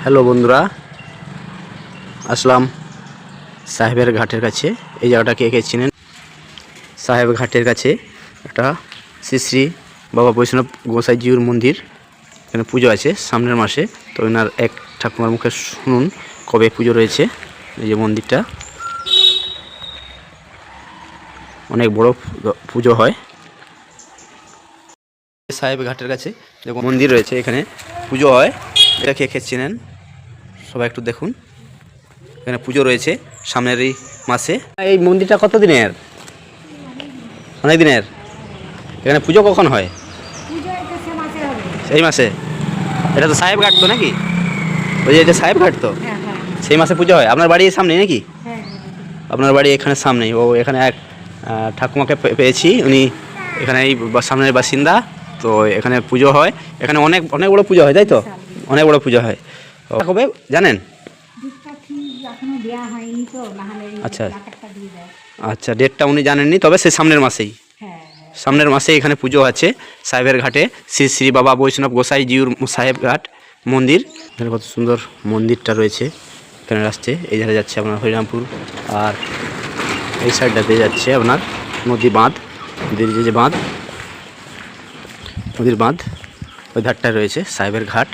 Hello বন্ধুরা, আসলাম সাহেবের ঘাটের কাছে। এই জায়গাটা কে কে চিনেন? সাহেব ঘাটের কাছে একটা শ্রী শ্রী বাবা বৈষ্ণব গোসাইজিউর মন্দির, এখানে পুজো আছে সামনের মাসে। তো ওনার এক ঠাকুমার মুখে শুনুন কবে পুজো রয়েছে। এই যে মন্দিরটা অনেক বড় পুজো হয়। সাহেব ঘাটের কাছে দেখুন মন্দির রয়েছে, এখানে পুজো হয়। এটা কে কে চিনেন সবাই একটু দেখুন। এখানে পুজো রয়েছে সামনের এই মাসে। এই মন্দিরটা কত দিনের? অনেক দিনের। এখানে পুজো কখন হয়? সেই মাসে। এটা তো সাহেব ঘাট তো নাকি? ওই যে এটা সাহেব ঘাট তো, সেই মাসে পুজো হয়। আপনার বাড়ির সামনে নাকি? আপনার বাড়ি এখানে সামনেই। ও এখানে এক ঠাকুমাকে পেয়েছি, উনি এখানে এই সামনের বাসিন্দা। তো এখানে পুজো হয়, এখানে অনেক অনেক বড় পুজো হয়, তাই তো? অনেক বড় পুজো হয়। কবে জানেন? আচ্ছা আচ্ছা, ডেটটা উনি জানেননি, তবে সে সামনের মাসেই। সামনের মাসে এখানে পুজো আছে সাহেবের ঘাটে। শ্রী শ্রী বাবা বৈষ্ণব গোসাই জিউর সাহেব ঘাট মন্দির। এখানে কত সুন্দর মন্দিরটা রয়েছে। এখানে আসছে এই ধারে যাচ্ছে আপনার হরিরামপুর, আর এই সাইডটাতে যাচ্ছে আপনার নদী বাঁধ। নদীর যে বাঁধ, নদীর বাঁধ ওই ধারটায় রয়েছে সাহেবের ঘাট।